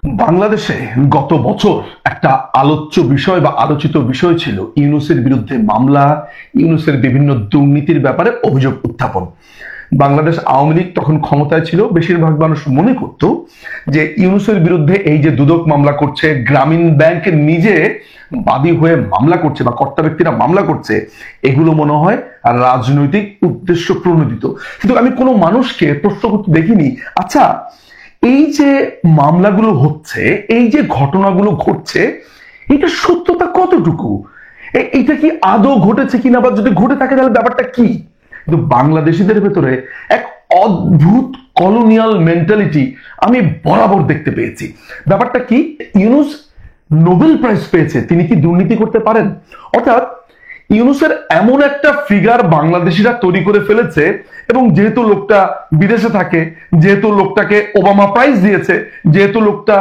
বাংলাদেশে গত বছর একটা আলোচ্য বিষয় বা আলোচিত বিষয় ছিল ইউনূসের বিরুদ্ধে মামলা, ইউনূসের বিভিন্ন দুর্নীতির ব্যাপারে অভিযোগ উত্থাপন। বাংলাদেশ আওয়ামী লীগ তখন ক্ষমতায় ছিল, বেশিরভাগ মানুষ মনে করত যে ইউনূসের বিরুদ্ধে এই যে দুদক মামলা করছে, গ্রামীণ ব্যাংক নিজে বাদী হয়ে মামলা করছে বা কর্তা ব্যক্তিরা মামলা করছে, এগুলো মনে হয় রাজনৈতিক উদ্দেশ্য প্রণোদিত। কিন্তু আমি কোনো মানুষকে প্রশ্ন করতে দেখিনি, আচ্ছা এই যে মামলাগুলো হচ্ছে, এই যে ঘটনাগুলো ঘটছে, এটা সত্যতা কতটুকু, এটা কি আদৌ ঘটেছে কিনা, বা যদি ঘটে থাকে তাহলে ব্যাপারটা কি? কিন্তু বাংলাদেশিদের ভেতরে এক অদ্ভুত কলোনিয়াল মেন্টালিটি আমি বরাবর দেখতে পেয়েছি। ব্যাপারটা কি, ইউনূস নোবেল প্রাইজ পেয়েছে, তিনি কি দুর্নীতি করতে পারেন? অর্থাৎ ইউনূসের এমন একটা ফিগার বাংলাদেশিরা তৈরি করে ফেলেছে, এবং যেহেতু লোকটা বিদেশে থাকে, যেহেতু লোকটাকে ওবামা প্রাইজ দিয়েছে, যেহেতু লোকটা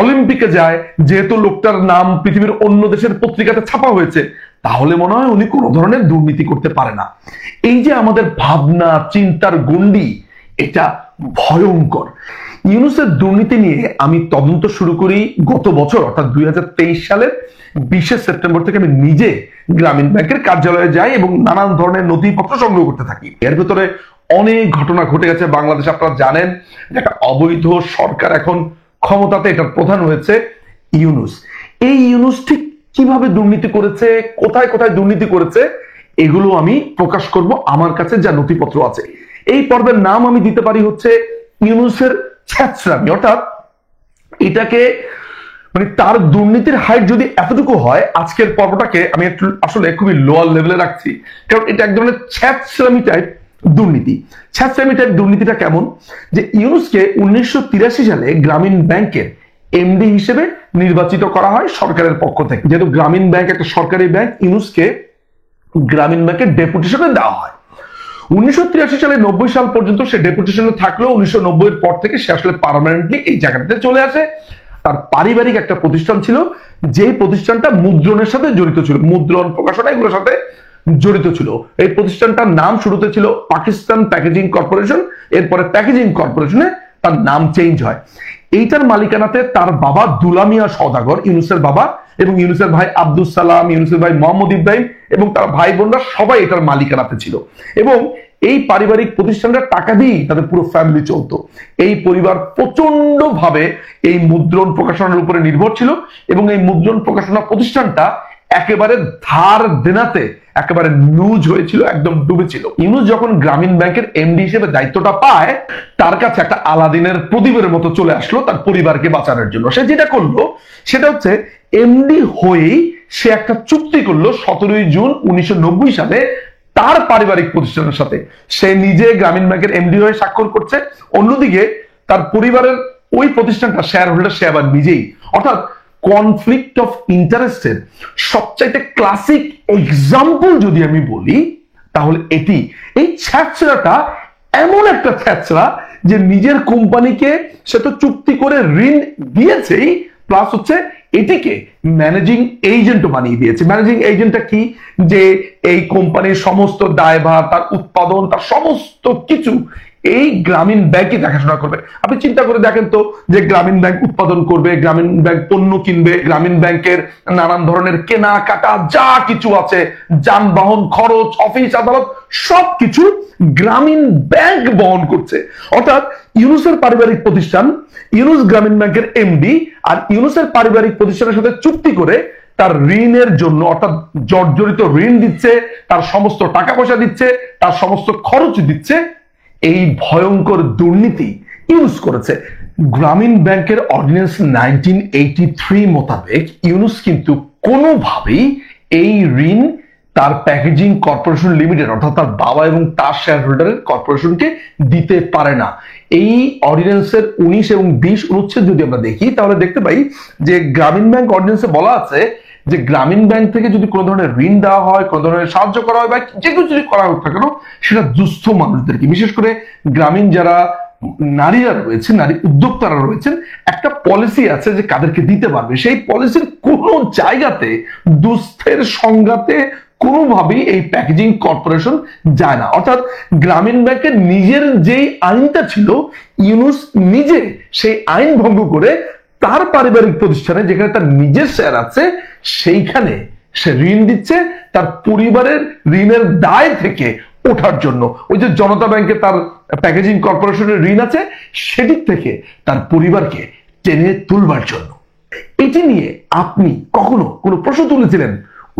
অলিম্পিকে যায়, যেহেতু লোকটার নাম পৃথিবীর অন্য দেশের পত্রিকাতে ছাপা হয়েছে, তাহলে মনে হয় উনি কোনো ধরনের দুর্নীতি করতে পারে না। এই যে আমাদের ভাবনা চিন্তার গণ্ডি, এটা ভয়ঙ্কর। ইউনূসের দুর্নীতি নিয়ে আমি তদন্ত শুরু করি গত বছর, অর্থাৎ 2023 সালের 20 সেপ্টেম্বর থেকে। আমি নিজে গ্রামীণ ব্যাংকের কার্যালয়ে যাই এবং নানান ধরনের নথিপত্র সংগ্রহ করতে থাকি। এর ভেতরে অনেক ঘটনা ঘটে গেছে বাংলাদেশে। আপনারা জানেন যে একটা অবৈধ সরকার এখন ক্ষমতাতে, এটার প্রধান হয়েছে ইউনূস। এই ইউনূস ঠিক কিভাবে দুর্নীতি করেছে, কোথায় কোথায় দুর্নীতি করেছে, এগুলো আমি প্রকাশ করব আমার কাছে যা নথিপত্র আছে। এই পর্বের নাম আমি দিতে পারি হচ্ছে ইউনূসের ছ্যাঁচড়ামি। অর্থাৎ এটাকে মানে তার দুর্নীতির হাইট যদি এতটুকু হয়, আজকের পর্বটাকে আমি একটু আসলে খুবই লোয়ার লেভেলে রাখছি, কারণ এটা এক ধরনের ছ্যাঁচড়ামি টাইপ দুর্নীতি। ছ্যাঁচড়ামি টাইপ দুর্নীতিটা কেমন, যে ইউনূসকে 1983 সালে গ্রামীণ ব্যাংকের এমডি হিসেবে নির্বাচিত করা হয় সরকারের পক্ষ থেকে। যেহেতু গ্রামীণ ব্যাংক একটা সরকারি ব্যাংক, ইউনূসকে গ্রামীণ ব্যাংকের ডেপুটেশনে দেওয়া হয়। 1983 সালে 90 সাল পর্যন্ত সে ডেপুটেশনে থাকলেও 1990 এর পর থেকে সে আসলে পার্মানেন্টলি এই জায়গাটাতে চলে আসে। তার পারিবারিক একটা প্রতিষ্ঠান ছিল, যে প্রতিষ্ঠানটা মুদ্রণের সাথে জড়িত ছিল, মুদ্রণ প্রকাশনা এগুলোর সাথে জড়িত ছিল। এই প্রতিষ্ঠানটার নাম শুরুতে ছিল পাকিস্তান প্যাকেজিং কর্পোরেশন, এরপরে প্যাকেজিং কর্পোরেশনে তার নাম চেঞ্জ হয়। এইটার মালিকানাতে তার বাবা দুলা মিয়া সওদাগর, ইউনূসের বাবা, এবং ইউনূসের ভাই আব্দুল সালাম, ইউনূসের ভাই মোহাম্মদ ইব্রাহিম এবং তার ভাই বোনরা সবাই এটার মালিকানাতে ছিল। এবং এই পারিবারিক প্রতিষ্ঠানটা টাকা দিয়ে তাদের পুরো ফ্যামিলি চলতো। এই পরিবার প্রচন্ড ভাবে এই মুদ্রণ প্রকাশনার উপরে নির্ভর ছিল, এবং এই মুদ্রণ প্রকাশনা প্রতিষ্ঠানটা একেবারে ধার দেনাতে একেবারে লুজ হয়েছিল, একদম ডুবেছিল। ইউনূস যখন গ্রামীণ ব্যাংকের এমডি হিসেবে দায়িত্বটা পায়, তার কাছে একটা আলাদিনের প্রদীপের মতো চলে আসলো তার পরিবারকে বাঁচানোর জন্য। সে যেটা করলো সেটা হচ্ছে, এমডি হয়েই সে একটা চুক্তি করলো 17 জুন 1990 সালে তার পারিবারিক প্রতিষ্ঠানের সাথে। সে নিজে গ্রামীণ ব্যাংকের এমডি হয়ে স্বাক্ষর করছে, অন্যদিকে তার পরিবারের ওই প্রতিষ্ঠানটা শেয়ার হোল্ডার সে আবার নিজেই। অর্থাৎ কনফ্লিক্ট অফ ইন্টারেস্টের সবচাইতে ক্লাসিক এক্সাম্পল যদি আমি বলি, তাহলে এটি। এই ছ্যাঁচড়াটা এমন একটা ছ্যাঁচড়া যে নিজের কোম্পানিকে সে তো চুক্তি করে ঋণ দিয়েছেই, প্লাস হচ্ছে এটিকে ম্যানেজিং এজেন্টও বানিয়ে দিয়েছে। ম্যানেজিং এজেন্টটা কি, যে এই কোম্পানির সমস্ত দায়ভার, তার উৎপাদন, তার সমস্ত কিছু এই গ্রামীণ ব্যাংকই দেখাশোনা করবে। আপনি চিন্তা করে দেখেন তো, যে গ্রামীণ ব্যাংক উৎপাদন করবে, গ্রামীণ ব্যাংক পণ্য কিনবে, গ্রামীণ ব্যাংকের নানান ধরনের কেনাকাটা যা কিছু আছে, যানবাহন খরচ, অফিস আদালত, সবকিছু গ্রামীণ ব্যাংক বহন করছে। অর্থাৎ ইউনূসের পারিবারিক প্রতিষ্ঠান, ইউনূস গ্রামীণ ব্যাংকের এমডি, আর ইউনূসের পারিবারিক প্রতিষ্ঠানের সাথে চুক্তি করে তার ঋণের জন্য, অর্থাৎ জর্জরিত ঋণ দিচ্ছে, তার সমস্ত টাকা পয়সা দিচ্ছে, তার সমস্ত খরচ দিচ্ছে। এই ভয়ঙ্কর দুর্নীতি ইউনূস করেছে। গ্রামীণ ব্যাংকের অর্ডিন্যান্স 1983 মোতাবেক ইউনূস কিন্তু কোনোভাবেই এই ঋণ তার প্যাকেজিং কর্পোরেশন লিমিটেড, অর্থাৎ তার বাবা এবং তার শেয়ার হোল্ডারের কর্পোরেশনকে দিতে পারে না। এই অর্ডিন্যান্সের 19 এবং 20 অনুচ্ছেদ যদি আমরা দেখি, তাহলে দেখতে পাই যে গ্রামীণ ব্যাংক অর্ডিন্যান্সে বলা আছে যে গ্রামীণ ব্যাংক থেকে যদি কোনো ধরনের ঋণ দেওয়া হয়, কোনো ধরনের সাহায্য করা হয়, বা যে কিছু যদি করা হোক না কেন, সেটা দুস্থ মানুষদেরকে, বিশেষ করে গ্রামীণ যারা নারীরা রয়েছে, নারী উদ্যোক্তারা রয়েছেন, একটা পলিসি আছে যে কাদেরকে দিতে পারবে। সেই পলিসির কোনো জায়গাতে দুস্থের সংজ্ঞাতে কোনোভাবেই এই প্যাকেজিং কর্পোরেশন যায় না। অর্থাৎ গ্রামীণ ব্যাংকের নিজের যেই আইনটা ছিল, ইউনূস নিজে সেই আইন ভঙ্গ করে তার পারিবারিক প্রতিষ্ঠানে যেখানে তার নিজের শেয়ার আছে সেইখানে সে ঋণ দিচ্ছে তার পরিবারের ঋণের দায় থেকে ওঠার জন্য। ওই যে জনতা ব্যাংকে তার প্যাকেজিং কর্পোরেশনের ঋণ আছে সেদিক থেকে তার পরিবারকে টেনে তুলবার জন্য। এটি নিয়ে আপনি কখনো কোনো প্রশ্ন তুলেছিলেন?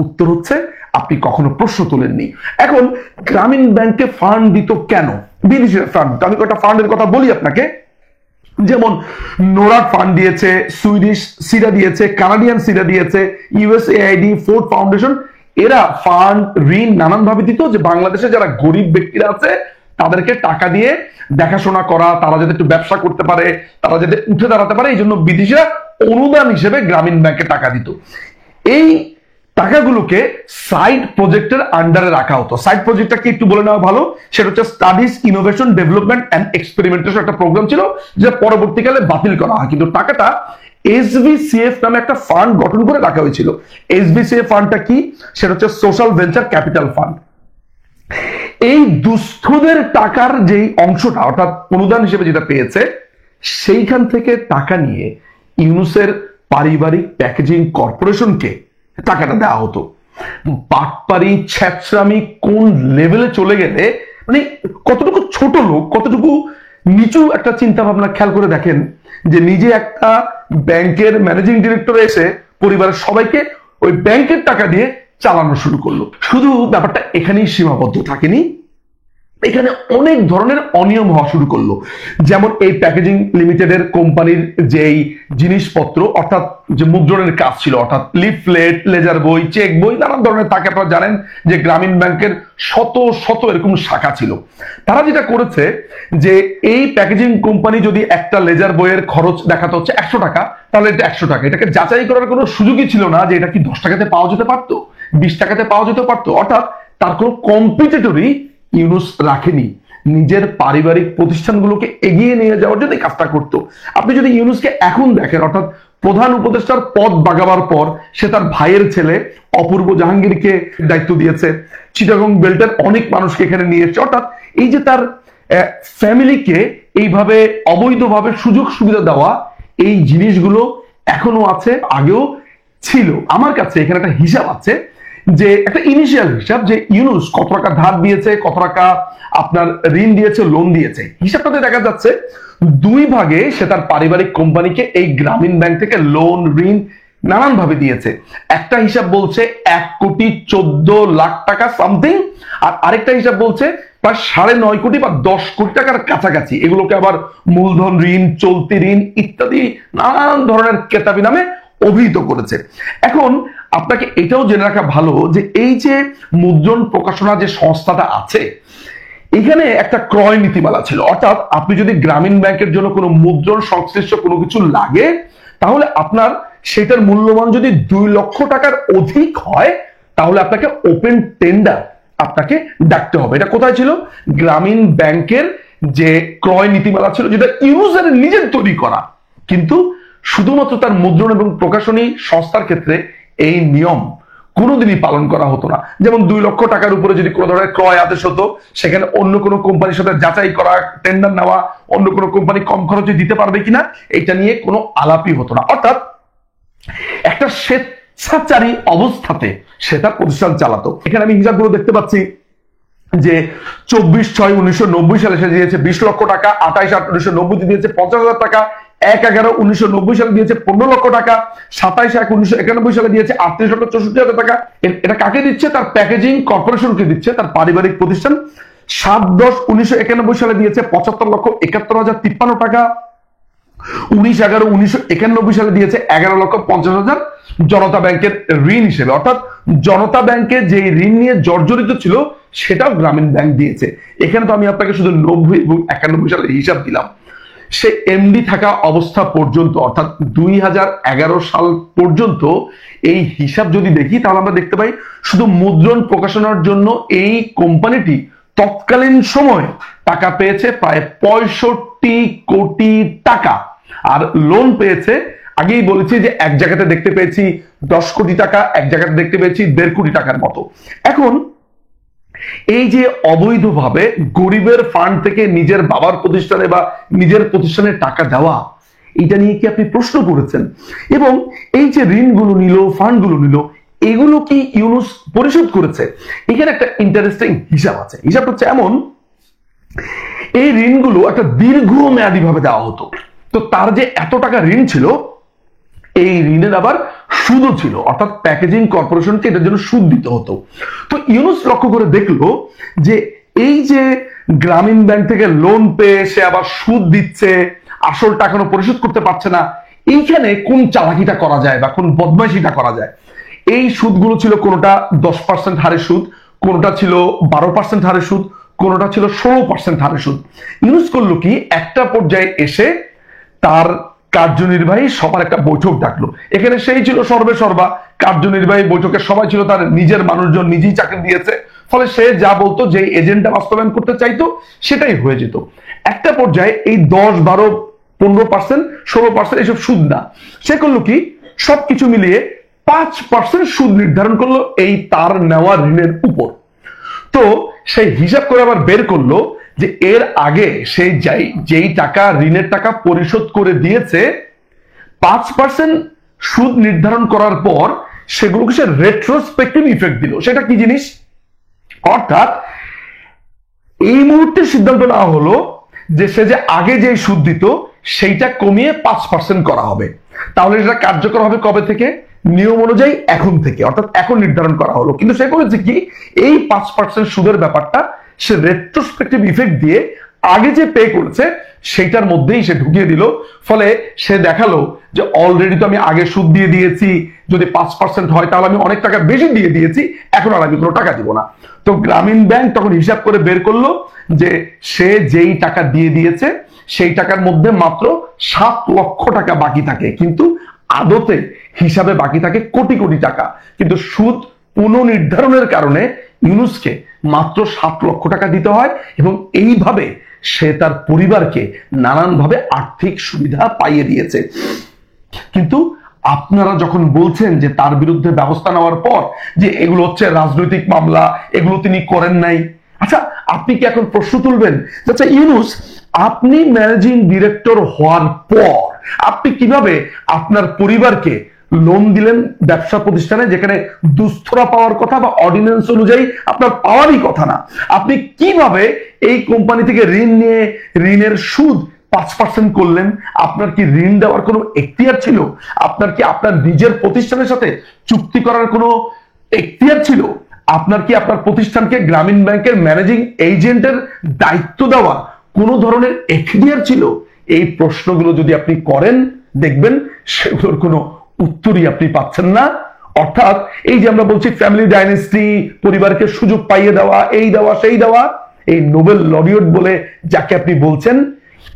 উত্তর হচ্ছে আপনি কখনো প্রশ্ন তোলেননি। এখন গ্রামীণ ব্যাংকে ফান্ড দিত কেন? বিদেশি ফান্ড, আমি কয়েকটা ফান্ডের কথা বলি আপনাকে। যেমন নোরাট ফান্ড দিয়েছে, সুইডিশ সিরা দিয়েছে, কানাডিয়ান সিরা দিয়েছে, ইউএসএআইডি, ফোর্ড ফাউন্ডেশন। এরা ফান্ড ঋণ নানান ভাবে দিত যে বাংলাদেশে যারা গরিব ব্যক্তিরা আছে তাদেরকে টাকা দিয়ে দেখাশোনা করা, তারা যাতে একটু ব্যবসা করতে পারে, তারা যাতে উঠে দাঁড়াতে পারে, এই জন্য বিদেশিরা অনুদান হিসেবে গ্রামীণ ব্যাংকে টাকা দিত। এই টাকাগুলোকে সাইড প্রজেক্টের আন্ডারে রাখা হতো। সাইড প্রজেক্টটা কি একটু বলে নেওয়া ভালো। সেটা হচ্ছে studies, innovation, development and experimentation একটা প্রোগ্রাম ছিল, যেটা পরবর্তীকালে বাতিল করা হয়, কিন্তু টাকাটা এসবিসিএফ নামে একটা ফান্ড গঠন করে রাখা হয়েছিল। এসবিসিএফ ফান্ডটা কি? সেটা হচ্ছে সোশ্যাল ভেঞ্চার ক্যাপিটাল ফান্ড। এই দুস্থদের টাকার যেই অংশটা অর্থাৎ অনুদান হিসেবে যেটা পেয়েছে সেইখান থেকে টাকা নিয়ে ইউনুসের পারিবারিক প্যাকেজিং কর্পোরেশনকে টাকাটা দেওয়া হতো। বাটপারি ছ্যাঁচড়ামি কোন লেভেলে চলে গেলে, মানে কতটুকু ছোট লোক, কতটুকু নিচু একটা চিন্তা ভাবনা খেয়াল করে দেখেন যে নিজে একটা ব্যাংকের ম্যানেজিং ডিরেক্টর এসে পরিবারের সবাইকে ওই ব্যাংকের টাকা দিয়ে চালানো শুরু করলো। শুধু ব্যাপারটা এখানেই সীমাবদ্ধ থাকেনি, এখানে অনেক ধরনের অনিয়ম হওয়া শুরু করলো। যেমন এই প্যাকেজিং লিমিটেডের কোম্পানির যেই জিনিসপত্র অর্থাৎ যে মুদ্রণের কাজ ছিল, অর্থাৎ লিফলেট, লেজার বই, চেক বই, নানান ধরনের থাকে। আপনারা জানেন যে গ্রামীণ ব্যাংকের শত শত এরকম শাখা ছিল। তারা যেটা করেছে যে এই প্যাকেজিং কোম্পানি যদি একটা লেজার বইয়ের খরচ দেখাতে হচ্ছে 100 টাকা, তাহলে এটা 100 টাকা। এটাকে যাচাই করার কোনো সুযোগই ছিল না যে এটা কি 10 টাকাতে পাওয়া যেতে পারতো, 20 টাকাতে পাওয়া যেতে পারতো। অর্থাৎ তার কোনো কম্পিটিটরই ইউনুস রাখেনি। নিজের পারিবারিক প্রতিষ্ঠানগুলোকে এগিয়ে নিয়ে যাওয়ার জন্য কাজটা করতো। আপনি যদি ইউনুসকে এখন দেখেন, অর্থাৎ প্রধান উপদেষ্টার পদ বাগাবার পর সে তার ভাইয়ের ছেলে অপূর্ব জাহাঙ্গীরকে দায়িত্ব দিয়েছে, চিটাগং বেল্টের অনেক মানুষকে এখানে নিয়ে এসেছে। অর্থাৎ এই যে তার ফ্যামিলিকে এইভাবে অবৈধভাবে সুযোগ সুবিধা দেওয়া, এই জিনিসগুলো এখনো আছে, আগেও ছিল। আমার কাছে এখানে একটা হিসাব আছে, যে একটা ইনিশিয়াল হিসাব যে ইউনুস কত টাকা ধার দিয়েছে, কত টাকা আপনার ঋণ দিয়েছে, লোন দিয়েছে। হিসাবটাতে দেখা যাচ্ছে 2 ভাগে সে তার পারিবারিক কোম্পানিকে এই গ্রামীণ ব্যাংক থেকে লোন, ঋণ নানান ভাবে দিয়েছে। একটা হিসাব বলছে 1,14,00,000 টাকা সামথিং, আর আরেকটা হিসাব বলছে প্রায় 9.5 কোটি বা 10 কোটি টাকার কাছাকাছি। এগুলোকে আবার মূলধন ঋণ, চলতি ঋণ ইত্যাদি নানান ধরনের কেতাবি নামে অভিহিত করেছে। এখন আপনাকে এটাও জেনে রাখা ভালো যে এই যে মুদ্রণ প্রকাশনা যে সংস্থাটা আছে, এখানে একটা ক্রয় নীতিমালা ছিল। অর্থাৎ আপনি যদি গ্রামীণ ব্যাংকের জন্য কোনো মুদ্রণ সংশ্লিষ্ট কোনো কিছু লাগে, তাহলে আপনার সেটার মূল্যমান যদি 2 লক্ষ টাকার অধিক হয়, তাহলে আপনাকে ওপেন টেন্ডার আপনাকে ডাকতে হবে। এটা কোথায় ছিল? গ্রামীণ ব্যাংকের যে ক্রয় নীতিমালা ছিল, যেটা ইউজার নিজের তৈরি করা, কিন্তু শুধুমাত্র তার মুদ্রণ এবং প্রকাশনী সংস্থার ক্ষেত্রে এই নিয়ম কোনোদিনই পালন করা হতো না। যেমন 2 লক্ষ টাকার উপরে যদি কোনো ধরনের ক্রয় আদেশ হতো, সেখানে অন্য কোনো কোম্পানির সাথে যাচাই করা, টেন্ডার নেওয়া, অন্য কোনো কোম্পানি কম খরচে দিতে পারবে কিনা এটা নিয়ে কোনো আলাপই হতো না। অর্থাৎ একটা স্বেচ্ছাচারী অবস্থাতে সে তার প্রতিষ্ঠান চালাতো। এখানে আমি হিসাবগুলো দেখতে পাচ্ছি যে 24/6/1990 সালে সে দিয়েছে 20 লক্ষ টাকা, 28/8/1990 দিয়েছে 50,000 টাকা, 1/11/1990 সালে দিয়েছে 15 লক্ষ টাকা, 27/1/1991 সালে দিয়েছে 38,64,000 টাকা। এটা কাকে দিচ্ছে? তার প্যাকেজিং কর্পোরেশনকে দিচ্ছে, তার পারিবারিক প্রতিষ্ঠান। 7/10/1991 সালে দিয়েছে 75,71,053 টাকা। 19/11/1991 সালে দিয়েছে 11,50,000 জনতা ব্যাংকের ঋণ হিসেবে। অর্থাৎ জনতা ব্যাংকে যে ঋণ নিয়ে জর্জরিত ছিল সেটাও গ্রামীণ ব্যাংক দিয়েছে। এখানে তো আমি আপনাকে শুধু 90 এবং 91 সালের হিসাব দিলাম। সে এমডি থাকা অবস্থা পর্যন্ত, অর্থাৎ 2011 সাল পর্যন্ত এই হিসাব যদি দেখি, তাহলে আমরা দেখতে পাই শুধু মুদ্রণ প্রকাশনার জন্য এই কোম্পানিটি তৎকালীন সময় টাকা পেয়েছে প্রায় 65 কোটি টাকা, আর লোন পেয়েছে, আগেই বলেছি যে এক জায়গাতে দেখতে পেয়েছি 10 কোটি টাকা, এক জায়গাতে দেখতে পেয়েছি 1.5 কোটি টাকার মতো। এখন এই যে অবৈধভাবে গরিবের ফান্ড থেকে নিজের বাবার প্রতিষ্ঠানে বা নিজের প্রতিষ্ঠানে টাকা দেওয়া, এটা নিয়ে কি আপনি প্রশ্ন করেছেন? এবং এই যে ঋণগুলো নিল, ফান্ডগুলো নিল, এগুলো কি ইউনূস পরিশোধ করেছে? এখানে একটা ইন্টারেস্টিং হিসাব আছে। হিসাবটা হচ্ছে এমন, এই ঋণগুলো একটা দীর্ঘমেয়াদী ভাবে দেওয়া হতো। তো তার যে এত টাকা ঋণ ছিল, এই ঋণের আবার সুদও ছিল, অর্থাৎ প্যাকেজিং কর্পোরেশনকে এটার জন্য সুদ দিতে হতো। তো ইউনূস লক্ষ্য করে দেখলো যে এই যে গ্রামীণ ব্যাংক থেকে লোন পেয়ে সে আবার সুদ দিচ্ছে, আসল টাকা পরিশোধ করতে পারছে না, এইখানে কোন চালাকিটা করা যায় বা কোন বদমাইশিটা করা যায়। এই সুদগুলো ছিল কোনোটা 10% হারে সুদ, কোনোটা ছিল 12% হারে সুদ, কোনোটা ছিল 16% হারে সুদ। ইউনূস করলো কি, একটা পর্যায়ে এসে তার কার্যনির্বাহী সবার একটা বৈঠক ডাকলো। এখানে সেই ছিল সর্বে সর্বা, কার্যনির্বাহী বৈঠকে সবাই ছিল তার নিজের মানুষজন, নিজেই চাকরি দিয়েছে, ফলে সে যা বলতো, যে এজেন্ডা বাস্তবায়ন করতে চাইতো সেটাই হয়ে যেত। একটা পর্যায়ে এই 10, 12, 15%, 16% এসব সুদ না, সে করলো কি, সবকিছু মিলিয়ে 5% সুদ নির্ধারণ করলো এই তার নেওয়া ঋণের উপর। তো সেই হিসাব করে আবার বের করলো যে এর আগে সে যেই টাকা ঋণের টাকা পরিশোধ করে দিয়েছে, 5% সুদ নির্ধারণ করার পর সেগুলোকে সে রেট্রোস্পেক্টিভ ইফেক্ট দিল। সেটা কি জিনিস? অর্থাৎ এই মুহূর্তে সিদ্ধান্ত নেওয়া হলো যে সে যে আগে যে সুদ দিত সেইটা কমিয়ে 5% করা হবে। তাহলে এটা কার্যকর হবে কবে থেকে? নিয়ম অনুযায়ী এখন থেকে, অর্থাৎ এখন নির্ধারণ করা হলো। কিন্তু সে করেছে কি, এই 5% সুদের ব্যাপারটা সে রেট্রোস্পেক্টিভ ইফেক্ট দিয়ে আগে যে পে করেছে সেইটার মধ্যেই সে ঢুকিয়ে দিল। ফলে সে দেখালো যে অলরেডি তো আমি আগে সুদ দিয়ে দিয়েছি, যদি 5% হয় তাহলে আমি অনেক টাকা বেশি দিয়ে দিয়েছি, এখন আর আমি কোনো টাকা দিব না। তো গ্রামীণ ব্যাংক তখন হিসাব করে বের করলো যে সে যেই টাকা দিয়ে দিয়েছে সেই টাকার মধ্যে মাত্র 7 লক্ষ টাকা বাকি থাকে, কিন্তু আদতে হিসাবে বাকি থাকে কোটি কোটি টাকা। কিন্তু সুদ পুনর্নির্ধারণের কারণে ইউনূসকে মাত্র 7 লক্ষ টাকা দিতে হয়, এবং এইভাবে সে তার পরিবারকে নানানভাবে আর্থিক সুবিধা পাইয়ে দিয়েছে। কিন্তু আপনারা যখন বলছেন যে তার বিরুদ্ধে ব্যবস্থা নেওয়ার পর যে এগুলো হচ্ছে রাজনৈতিক মামলা, এগুলো তিনি করেন নাই, আচ্ছা আপনি কি এখন প্রশ্ন তুলবেন, আচ্ছা ইউনূস, আপনি ম্যানেজিং ডিরেক্টর হওয়ার পর আপনি কিভাবে আপনার পরিবারকে লোন দিলেন ব্যবসা প্রতিষ্ঠানে, যেখানে দুস্থরা পাওয়ার কথা বা অর্ডিন্যান্স অনুযায়ী আপনার পাওয়ারই কথা না? আপনি কিভাবে এই কোম্পানি থেকে ঋণ নিয়ে ঋণের সুদ 5% করলেন? আপনার কি ঋণ দেওয়ার কোনো এখতিয়ার ছিল? আপনার কি আপনার নিজের প্রতিষ্ঠানের সাথে চুক্তি করার কোনো এখতিয়ার ছিল? আপনার কি আপনার প্রতিষ্ঠানকে গ্রামীণ ব্যাংকের ম্যানেজিং এজেন্টের দায়িত্ব দেওয়া কোনো ধরনের এখতিয়ার ছিল? এই প্রশ্নগুলো যদি আপনি করেন, দেখবেন সেগুলোর কোনো উত্তরই আপনি পাচ্ছেন না। অর্থাৎ এই যে আমরা বলছি ফ্যামিলি ডাইনেস্টি, পরিবারকে সুযোগ পাইয়ে দেওয়া, এই দেওয়া সেই দেওয়া, এই নোবেল লরিয়েট বলে যাকে আপনি বলছেন,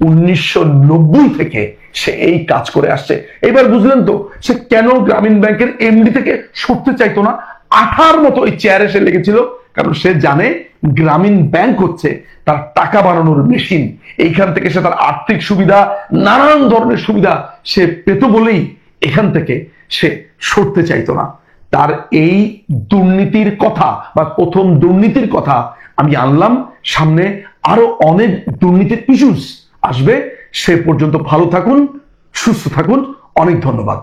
1990 থেকে সে এই কাজ করে আসছে। এবার বুঝলেন তো সে কেন গ্রামীণ ব্যাংকের এমডি থেকে সরতে চাইতো না? আঠার মতো ওই চেয়ারে সে লেগেছিল, কারণ সে জানে গ্রামীণ ব্যাংক হচ্ছে তার টাকা বানানোর মেশিন। এইখান থেকে সে তার আর্থিক সুবিধা, নানান ধরনের সুবিধা সে পেত বলেই এখান থেকে সে সরতে চাইতো না। তার এই দুর্নীতির কথা বা প্রথম দুর্নীতির কথা আমি আনলাম, সামনে আরো অনেক দুর্নীতির ইস্যুস আসবে। সে পর্যন্ত ভালো থাকুন, সুস্থ থাকুন, অনেক ধন্যবাদ।